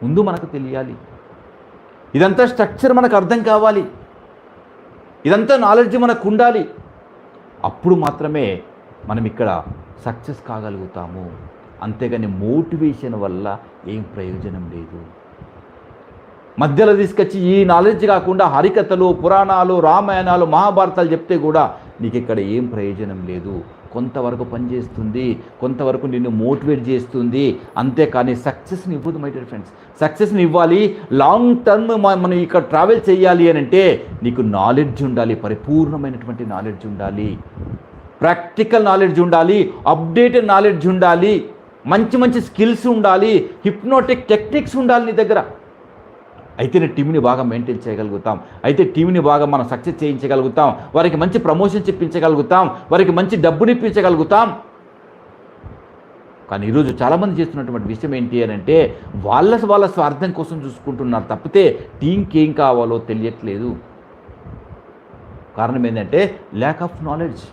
ముందు మనకు తెలియాలి. ఇదంతా స్ట్రక్చర్ మనకు అర్థం కావాలి, ఇదంతా నాలెడ్జ్ మనకు ఉండాలి. అప్పుడు మాత్రమే మనం ఇక్కడ సక్సెస్ కాగలుగుతాము. అంతేగాని మోటివేషన్ వల్ల ఏం ప్రయోజనం లేదు. మధ్యలో తీసుకొచ్చి ఈ నాలెడ్జ్ కాకుండా హరికథలు, పురాణాలు, రామాయణాలు, మహాభారతాలు చెప్తే కూడా నీకు ఇక్కడ ఏం ప్రయోజనం లేదు. కొంతవరకు పనిచేస్తుంది, కొంతవరకు నిన్ను మోటివేట్ చేస్తుంది, అంతేకాని సక్సెస్ని ఇవ్వదు మై డియర్ ఫ్రెండ్స్. సక్సెస్ని ఇవ్వాలి, లాంగ్ టర్మ్ మనం ఇక్కడ ట్రావెల్ చేయాలి అని అంటే నీకు నాలెడ్జ్ ఉండాలి, పరిపూర్ణమైనటువంటి నాలెడ్జ్ ఉండాలి, ప్రాక్టికల్ నాలెడ్జ్ ఉండాలి, అప్డేటెడ్ నాలెడ్జ్ ఉండాలి, మంచి మంచి స్కిల్స్ ఉండాలి, హిప్నోటిక్ టెక్నిక్స్ ఉండాలి నీ దగ్గర. అయితేనే టీంని బాగా మెయింటైన్ చేయగలుగుతాం, అయితే టీంని బాగా మనం సక్సెస్ చేయించగలుగుతాం, వారికి మంచి ప్రమోషన్స్ ఇప్పించగలుగుతాం, వారికి మంచి డబ్బుని ఇప్పించగలుగుతాం. కానీ ఈరోజు చాలామంది చేస్తున్నటువంటి విషయం ఏంటి అని అంటే వాళ్ళ స్వార్థం కోసం చూసుకుంటున్నారు తప్పితే టీంకి ఏం కావాలో తెలియట్లేదు. కారణం ఏంటంటే ల్యాక్ ఆఫ్ నాలెడ్జ్.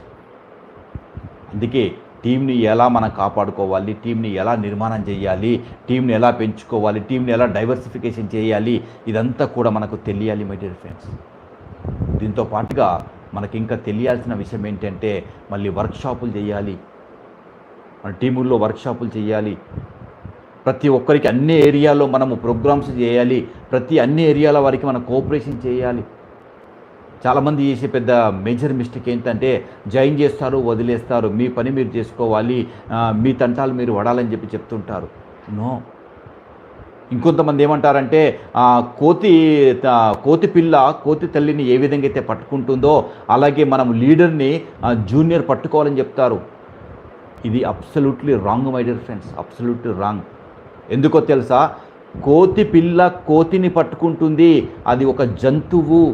అందుకే టీంని ఎలా మనం కాపాడుకోవాలి, టీంని ఎలా నిర్మాణం చేయాలి, టీంని ఎలా పెంచుకోవాలి, టీంని ఎలా డైవర్సిఫికేషన్ చేయాలి, ఇదంతా కూడా మనకు తెలియాలి మై డియర్ ఫ్రెండ్స్. దీంతో పాటుగా మనకి ఇంకా తెలియాల్సిన విషయం ఏంటంటే మళ్ళీ వర్క్షాపులు చేయాలి, మన టీముల్లో వర్క్షాపులు చేయాలి, ప్రతి ఒక్కరికి అన్ని ఏరియాలో మనము ప్రోగ్రామ్స్ చేయాలి, అన్ని ఏరియాల వారికి మనం కోఆపరేషన్ చేయాలి. చాలామంది చేసే పెద్ద మేజర్ మిస్టేక్ ఏంటంటే జాయిన్ చేస్తారు, వదిలేస్తారు, మీ పని మీరు చేసుకోవాలి, మీ తంటాలు మీరు వడాలని చెప్తుంటారు. నో. ఇంకొంతమంది ఏమంటారంటే కోతి పిల్ల కోతి తల్లిని ఏ విధంగా అయితే పట్టుకుంటుందో అలాగే మనం లీడర్ని జూనియర్ పట్టుకోవాలని చెప్తారు. ఇది absolutely wrong my dear friends, absolutely wrong. ఎందుకో తెలుసా? కోతి పిల్ల కోతిని పట్టుకుంటుంది, అది ఒక జంతువు.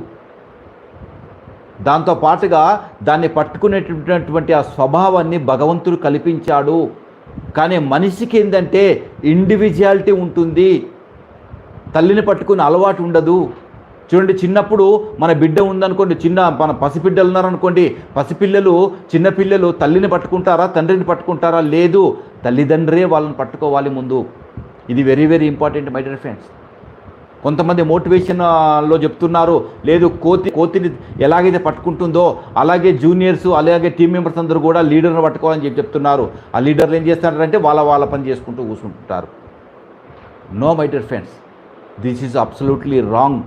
దాంతో పాటుగా దాన్ని పట్టుకునేటటువంటి ఆ స్వభావాన్ని భగవంతుడు కల్పించాడు. కానీ మనిషికి ఏంటంటే ఇండివిజువాలిటీ ఉంటుంది, తల్లిని పట్టుకునే అలవాటు ఉండదు. చూడండి, చిన్నప్పుడు మన బిడ్డ ఉందనుకోండి, మన పసిబిడ్డలు ఉన్నారనుకోండి, పసిపిల్లలు చిన్నపిల్లలు తల్లిని పట్టుకుంటారా, తండ్రిని పట్టుకుంటారా? లేదు, తల్లిదండ్రే వాళ్ళని పట్టుకోవాలి ముందు. ఇది very very important my dear friends. కొంతమంది మోటివేషన్లో చెప్తున్నారు, లేదు కోతిని ఎలాగైతే పట్టుకుంటుందో అలాగే జూనియర్స్ అలాగే టీం మెంబర్స్ అందరూ కూడా లీడర్ని పట్టుకోవాలని చెప్తున్నారు. ఆ లీడర్లు ఏం చేస్తారంటే వాళ్ళ పని చేసుకుంటూ కూర్చుంటుంటారు. No my dear friends, this is absolutely wrong.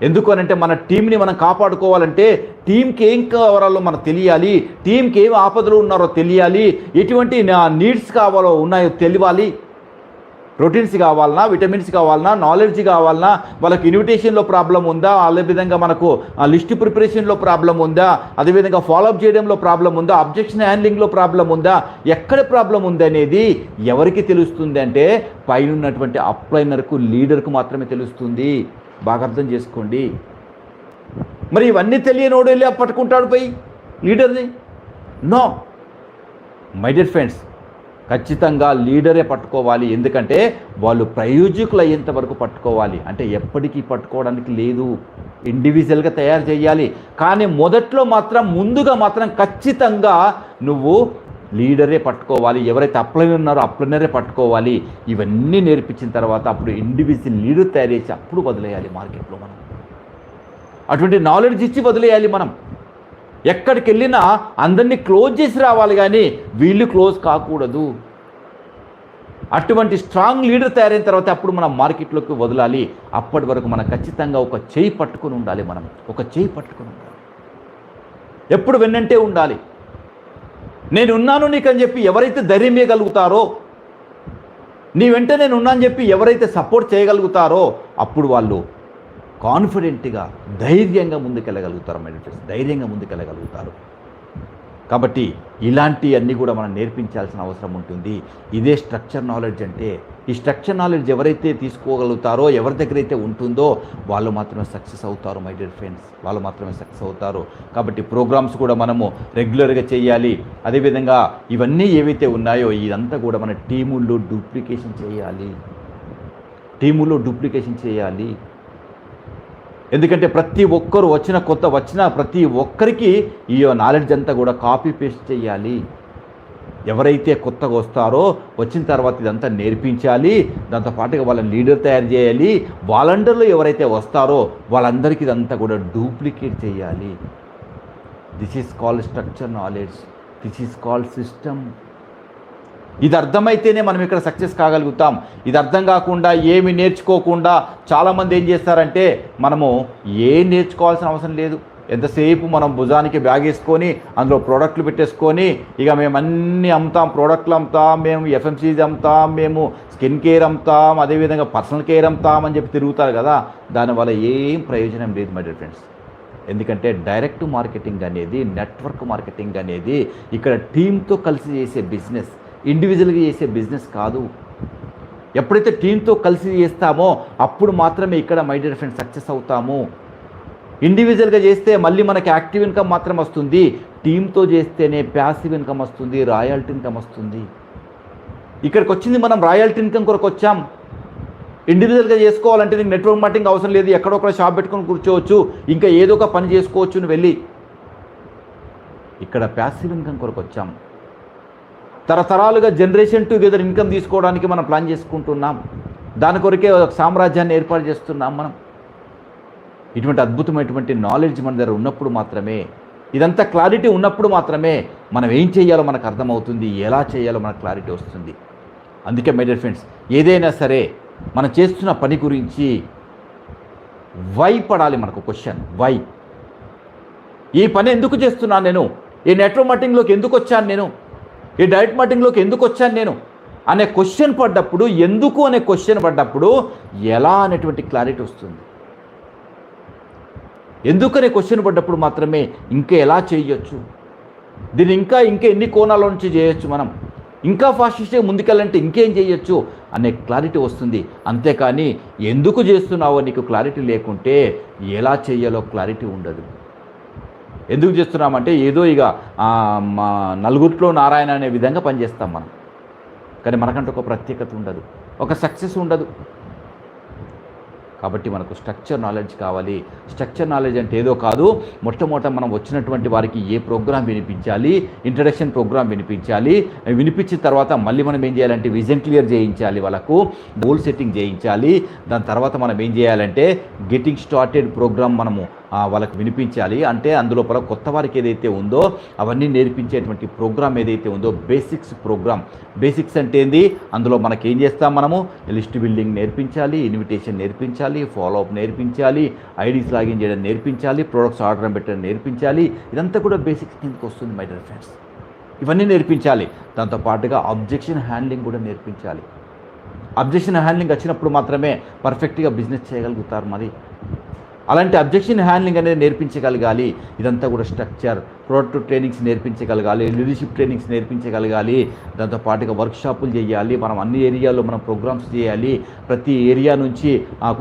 ఎందుకు అనంటే మన టీంని మనం కాపాడుకోవాలంటే టీంకి ఏం కావాలో మనకు తెలియాలి, టీంకి ఏం ఆపదలు ఉన్నారో తెలియాలి, ఎటువంటి నీడ్స్ కావాలో ఉన్నాయో తెలియాలి. ప్రోటీన్స్ కావాలన్నా, విటమిన్స్ కావాలన్నా, నాలెడ్జ్ కావాలన్నా, వాళ్ళకి ఇన్విటేషన్లో ప్రాబ్లం ఉందా, అదేవిధంగా మనకు లిస్ట్ ప్రిపరేషన్లో ప్రాబ్లం ఉందా, అదేవిధంగా ఫాలోఅప్ చేయడంలో ప్రాబ్లం ఉందా, అబ్జెక్షన్ హ్యాండ్లింగ్లో ప్రాబ్లం ఉందా, ఎక్కడ ప్రాబ్లం ఉంది అనేది ఎవరికి తెలుస్తుంది అంటే పైన ఉన్నటువంటి అప్లైనర్కు, లీడర్కు మాత్రమే తెలుస్తుంది. బాగా అర్థం చేసుకోండి. మరి ఇవన్నీ తెలియనోడు వెళ్ళి పట్టుకుంటాడు పోయి లీడర్ని? నో మై డియర్ ఫ్రెండ్స్, ఖచ్చితంగా లీడరే పట్టుకోవాలి. ఎందుకంటే వాళ్ళు ప్రయోజకులు అయ్యేంత వరకు పట్టుకోవాలి, అంటే ఎప్పటికీ పట్టుకోవడానికి లేదు, ఇండివిజువల్గా తయారు చేయాలి. కానీ ముందుగా మాత్రం ఖచ్చితంగా నువ్వు లీడరే పట్టుకోవాలి. ఎవరైతే అప్లైనర్ ఉన్నారో అప్లైనరే పట్టుకోవాలి. ఇవన్నీ నేర్పించిన తర్వాత అప్పుడు ఇండివిజువల్ లీడర్ తయారు చేసి అప్పుడు వదిలేయాలి మార్కెట్లో. మనం అటువంటి నాలెడ్జ్ ఇచ్చి వదిలేయాలి. మనం ఎక్కడికి వెళ్ళినా అందరినీ క్లోజ్ చేసి రావాలి, కానీ వీళ్ళు క్లోజ్ కాకూడదు. అటువంటి స్ట్రాంగ్ లీడర్ తయారైన తర్వాత అప్పుడు మనం మార్కెట్లోకి వదలాలి. అప్పటి వరకు మనం ఖచ్చితంగా ఒక చేయి పట్టుకొని ఉండాలి. మనం ఒక చేయి పట్టుకొని ఉండాలి, ఎప్పుడు వెన్నంటే ఉండాలి. నేను ఉన్నాను నీకని చెప్పి ఎవరైతే ధైర్యం ఇవ్వగలుగుతారో, నీ వెంట నేను ఉన్నానని చెప్పి ఎవరైతే సపోర్ట్ చేయగలుగుతారో అప్పుడు వాళ్ళు కాన్ఫిడెంట్గా ధైర్యంగా ముందుకెళ్ళగలుగుతారు. ధైర్యంగా ముందుకెళ్ళగలుగుతారు. కాబట్టి ఇలాంటివన్నీ కూడా మనం నేర్పించాల్సిన అవసరం ఉంటుంది. ఇదే స్ట్రక్చర్ నాలెడ్జ్ అంటే. ఈ స్ట్రక్చర్ నాలెడ్జ్ ఎవరైతే తీసుకోగలుగుతారో, ఎవరి దగ్గర అయితే ఉంటుందో వాళ్ళు మాత్రమే సక్సెస్ అవుతారు మై డియర్ ఫ్రెండ్స్, వాళ్ళు మాత్రమే సక్సెస్ అవుతారు. కాబట్టి ప్రోగ్రామ్స్ కూడా మనము రెగ్యులర్గా చేయాలి. అదేవిధంగా ఇవన్నీ ఏవైతే ఉన్నాయో ఇదంతా కూడా మన టీముల్లో డూప్లికేషన్ చేయాలి. ఎందుకంటే ప్రతి ఒక్కరు వచ్చిన ప్రతి ఒక్కరికి ఈ నాలెడ్జ్ అంతా కూడా కాపీ పేస్ట్ చేయాలి. ఎవరైతే కొత్తగా వస్తారో వచ్చిన తర్వాత ఇదంతా నేర్పించాలి. దాంతోపాటుగా వాళ్ళని లీడర్ తయారు చేయాలి. వాలంటీర్లు ఎవరైతే వస్తారో వాళ్ళందరికీ ఇదంతా కూడా డూప్లికేట్ చేయాలి. This is called structure knowledge, this is called system. ఇది అర్థమైతేనే మనం ఇక్కడ సక్సెస్ కాగలుగుతాం. ఇది అర్థం కాకుండా ఏమి నేర్చుకోకుండా చాలామంది ఏం చేస్తారంటే మనము ఏం నేర్చుకోవాల్సిన అవసరం లేదు, ఎంతసేపు మనం భుజానికి బ్యాగ్ వేసుకొని అందులో ప్రోడక్ట్లు పెట్టేసుకొని ఇక మేము అన్నీ అమ్ముతాం, ప్రోడక్ట్లు అమ్ముతాం, మేము ఎఫ్ఎంసీజీ అమ్ముతాం, మేము స్కిన్ కేర్ అమ్ముతాం, అదేవిధంగా పర్సనల్ కేర్ అమ్ముతాం అని చెప్పి తిరుగుతారు కదా. దానివల్ల ఏం ప్రయోజనం లేదు మై డియర్ ఫ్రెండ్స్. ఎందుకంటే డైరెక్ట్ మార్కెటింగ్ అనేది, నెట్వర్క్ మార్కెటింగ్ అనేది ఇక్కడ టీంతో కలిసి చేసే బిజినెస్, ఇండివిజువల్గా చేసే బిజినెస్ కాదు. ఎప్పుడైతే టీంతో కలిసి చేస్తామో అప్పుడు మాత్రమే ఇక్కడ మై డియర్ ఫ్రెండ్స్ సక్సెస్ అవుతాము. ఇండివిజువల్గా చేస్తే మళ్ళీ మనకి యాక్టివ్ ఇన్కమ్ మాత్రం వస్తుంది, టీంతో చేస్తేనే ప్యాసివ్ ఇన్కమ్ వస్తుంది, రాయల్టీ ఇన్కమ్ వస్తుంది. ఇక్కడికి వచ్చింది మనం రాయల్టీ ఇన్కమ్ కొరకు వచ్చాం. ఇండివిజువల్గా చేసుకోవాలంటే నీకు నెట్వర్క్ మార్కెటింగ్ అవసరం లేదు, ఎక్కడొక్కడ షాప్ పెట్టుకొని కూర్చోవచ్చు, ఇంకా ఏదో ఒక పని చేసుకోవచ్చు నువ్వు వెళ్ళి. ఇక్కడ ప్యాసివ్ ఇన్కమ్ కొరకు వచ్చాం. తరతరాలుగా జనరేషన్ టుగెదర్ ఇన్కమ్ తీసుకోవడానికి మనం ప్లాన్ చేసుకుంటున్నాం. దాని కొరకే ఒక సామ్రాజ్యాన్ని ఏర్పాటు చేస్తున్నాం మనం. ఇటువంటి అద్భుతమైనటువంటి నాలెడ్జ్ మన దగ్గర ఉన్నప్పుడు మాత్రమే, ఇదంతా క్లారిటీ ఉన్నప్పుడు మాత్రమే మనం ఏం చేయాలో మనకు అర్థమవుతుంది, ఎలా చేయాలో మనకు క్లారిటీ వస్తుంది. అందుకే మై డియర్ ఫ్రెండ్స్, ఏదైనా సరే మనం చేస్తున్న పని గురించి వై పడాలి మనకు. క్వశ్చన్ వై, ఈ పని ఎందుకు చేస్తున్నాను నేను, ఈ నెట్వర్క్ మార్కెటింగ్లోకి ఎందుకు వచ్చాను నేను, ఈ డైరెక్ట్ మార్కెటింగ్లోకి ఎందుకు వచ్చాను నేను అనే క్వశ్చన్ పడ్డప్పుడు, ఎందుకు అనే క్వశ్చన్ పడ్డప్పుడు ఎలా అనేటువంటి క్లారిటీ వస్తుంది. ఎందుకనే క్వశ్చన్ పడ్డప్పుడు మాత్రమే ఇంకా ఎలా చేయొచ్చు, దీన్ని ఇంకా ఎన్ని కోణాల నుంచి చేయొచ్చు, మనం ఇంకా ఫాస్ట్గా ముందుకెళ్ళాలంటే ఇంకేం చేయొచ్చు అనే క్లారిటీ వస్తుంది. అంతేకాని ఎందుకు చేస్తున్నావో నీకు క్లారిటీ లేకుంటే ఎలా చేయాలో క్లారిటీ ఉండదు. ఎందుకు చేస్తున్నామంటే ఏదో ఇక నలుగురిలో నారాయణ అనే విధంగా పనిచేస్తాం మనం. కానీ మనకంటే ఒక ప్రత్యేకత ఉండదు, ఒక సక్సెస్ ఉండదు. కాబట్టి మనకు స్ట్రక్చర్ నాలెడ్జ్ కావాలి. స్ట్రక్చర్ నాలెడ్జ్ అంటే ఏదో కాదు, మొట్టమొదట మనం వచ్చినటువంటి వారికి ఏ ప్రోగ్రామ్ వినిపించాలి, ఇంట్రడక్షన్ ప్రోగ్రామ్ వినిపించాలి. వినిపించిన తర్వాత మళ్ళీ మనం ఏం చేయాలంటే విజన్ క్లియర్ చేయించాలి, వాళ్ళకు గోల్ సెట్టింగ్ చేయించాలి. దాని తర్వాత మనం ఏం చేయాలంటే గెటింగ్ స్టార్టెడ్ ప్రోగ్రామ్ మనము వాళ్ళకు వినిపించాలి. అంటే అందులోపల కొత్త వారికి ఏదైతే ఉందో అవన్నీ నేర్పించేటువంటి ప్రోగ్రామ్ ఏదైతే ఉందో బేసిక్స్ ప్రోగ్రామ్. బేసిక్స్ అంటే ఏంది, అందులో మనకి ఏం చేస్తాం, మనము లిస్ట్ బిల్డింగ్ నేర్పించాలి, ఇన్విటేషన్ నేర్పించాలి, ఫాలో అప్ నేర్పించాలి, ఐడీస్ లాగిన్ చేయడం నేర్పించాలి, ప్రొడక్ట్స్ ఆర్డర్ పెట్టడం నేర్పించాలి. ఇదంతా కూడా బేసిక్స్ కిందకి వస్తుంది మై డియర్ ఫ్రెండ్స్. ఇవన్నీ నేర్పించాలి. దాంతోపాటుగా అబ్జెక్షన్ హ్యాండ్లింగ్ కూడా నేర్పించాలి. అబ్జెక్షన్ హ్యాండ్లింగ్ వచ్చినప్పుడు మాత్రమే పర్ఫెక్ట్గా బిజినెస్ చేయగలుగుతారు. మరి అలాంటి అబ్జెక్షన్ హ్యాండ్లింగ్ అనేది నేర్పించగలగాలి. ఇదంతా కూడా స్ట్రక్చర్. ప్రోడక్ట్ ట్రైనింగ్స్ నేర్పించగలగాలి, లీడర్షిప్ ట్రైనింగ్స్ నేర్పించగలగాలి. దాంతోపాటుగా వర్క్షాపులు చేయాలి, మనం అన్ని ఏరియాల్లో మనం ప్రోగ్రామ్స్ చేయాలి. ప్రతి ఏరియా నుంచి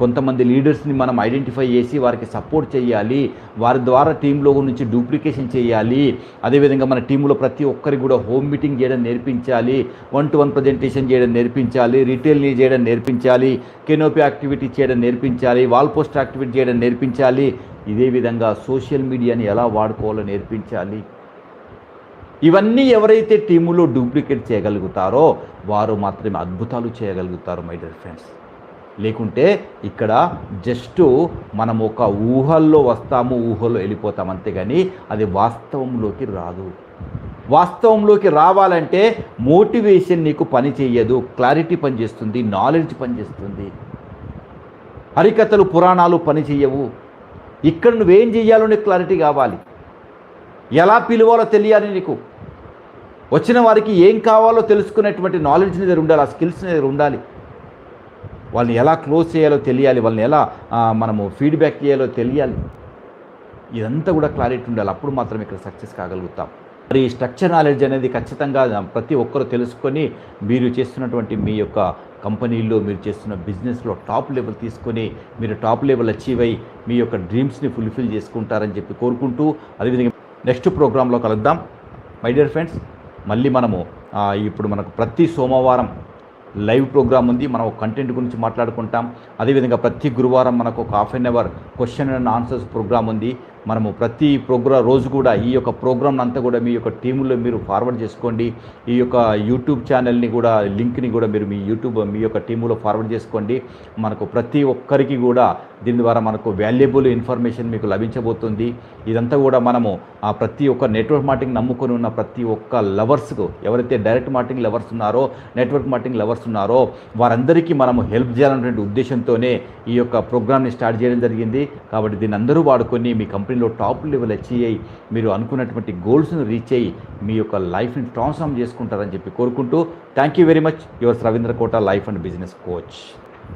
కొంతమంది లీడర్స్ని మనం ఐడెంటిఫై చేసి వారికి సపోర్ట్ చేయాలి. వారి ద్వారా టీంలో నుంచి డూప్లికేషన్ చేయాలి. అదేవిధంగా మన టీంలో ప్రతి ఒక్కరికి కూడా హోమ్ మీటింగ్ చేయడం నేర్పించాలి, 1-to-1 ప్రజెంటేషన్ చేయడం నేర్పించాలి, రీటైల్ చేయడం నేర్పించాలి, కెనోపీ యాక్టివిటీ చేయడం నేర్పించాలి, వాల్ పోస్ట్ యాక్టివిటీ చేయడం నేర్పించాలి. ఇదే విధంగా సోషల్ మీడియాని ఎలా వాడుకోవాలో నేర్పించాలి. ఇవన్నీ ఎవరైతే టీములో డూప్లికేట్ చేయగలుగుతారో వారు మాత్రమే అద్భుతాలు చేయగలుగుతారు మై డియర్ ఫ్రెండ్స్. లేకుంటే ఇక్కడ జస్ట్ మనం ఒక ఊహల్లో వస్తాము, ఊహల్లో వెళ్ళిపోతాం, అంతేగాని అది వాస్తవంలోకి రాదు. వాస్తవంలోకి రావాలంటే మోటివేషన్ నీకు పని చేయదు, క్లారిటీ పనిచేస్తుంది, నాలెడ్జ్ పనిచేస్తుంది. హరికథలు పురాణాలు పని చేయవు. ఇక్కడ నువ్వేం చేయాలో నీకు క్లారిటీ కావాలి, ఎలా పిలవాలో తెలియాలి, నీకు వచ్చిన వారికి ఏం కావాలో తెలుసుకునేటువంటి నాలెడ్జ్ నీ దగ్గర ఉండాలి, ఆ స్కిల్స్ నీ దగ్గర ఉండాలి. వాళ్ళని ఎలా క్లోజ్ చేయాలో తెలియాలి, వాళ్ళని ఎలా మనము ఫీడ్బ్యాక్ చేయాలో తెలియాలి. ఇదంతా కూడా క్లారిటీ ఉండాలి. అప్పుడు మాత్రం ఇక్కడ సక్సెస్ కాగలుగుతాం. మరి ఈ స్ట్రక్చర్ నాలెడ్జ్ అనేది ఖచ్చితంగా ప్రతి ఒక్కరు తెలుసుకొని మీరు చేస్తున్నటువంటి మీ యొక్క కంపెనీల్లో, మీరు చేస్తున్న బిజినెస్లో టాప్ లెవెల్ తీసుకొని మీరు టాప్ లెవెల్ అచీవ్ అయ్యి మీ యొక్క డ్రీమ్స్ని ఫుల్ఫిల్ చేసుకుంటారని చెప్పి కోరుకుంటూ, అదేవిధంగా నెక్స్ట్ ప్రోగ్రాంలో కలుద్దాం మై డియర్ ఫ్రెండ్స్. మళ్ళీ మనము ఇప్పుడు మనకు ప్రతి సోమవారం లైవ్ ప్రోగ్రామ్ ఉంది, మనం కంటెంట్ గురించి మాట్లాడుకుంటాం. అదేవిధంగా ప్రతి గురువారం మనకు ఒక ½ an hour question and answers programme ఉంది. మనము ప్రతి రోజు కూడా ఈ యొక్క ప్రోగ్రామ్ అంతా కూడా మీ యొక్క టీముల్లో మీరు ఫార్వర్డ్ చేసుకోండి. ఈ యొక్క యూట్యూబ్ ఛానల్ని కూడా లింక్ని కూడా మీరు మీ యొక్క టీములో ఫార్వర్డ్ చేసుకోండి. మనకు ప్రతి ఒక్కరికి కూడా దీని ద్వారా మనకు వాల్యుబుల్ ఇన్ఫర్మేషన్ మీకు లభించబోతుంది. ఇదంతా కూడా మనము ప్రతి ఒక్క నెట్వర్క్ మార్కెటింగ్ నమ్ముకొని ఉన్న ప్రతి ఒక్క లవర్స్కు, ఎవరైతే డైరెక్ట్ మార్కెటింగ్ లవర్స్ ఉన్నారో, నెట్వర్క్ మార్కెటింగ్ లవర్స్ ఉన్నారో వారందరికీ మనము హెల్ప్ చేయాలనేటువంటి ఉద్దేశంతోనే ఈ యొక్క ప్రోగ్రామ్ని స్టార్ట్ చేయడం జరిగింది. కాబట్టి దీన్ని అందరూ వాడుకొని మీ కంపెనీ కంపెనీలో టాప్ లెవెల్ అచీవ్ అయ్యి మీరు అనుకున్నటువంటి గోల్స్ని రీచ్ అయ్యి మీ యొక్క లైఫ్ని ట్రాన్స్ఫార్మ్ చేసుకుంటారని చెప్పి కోరుకుంటూ thank you very much your Ravindra Kota life and business coach.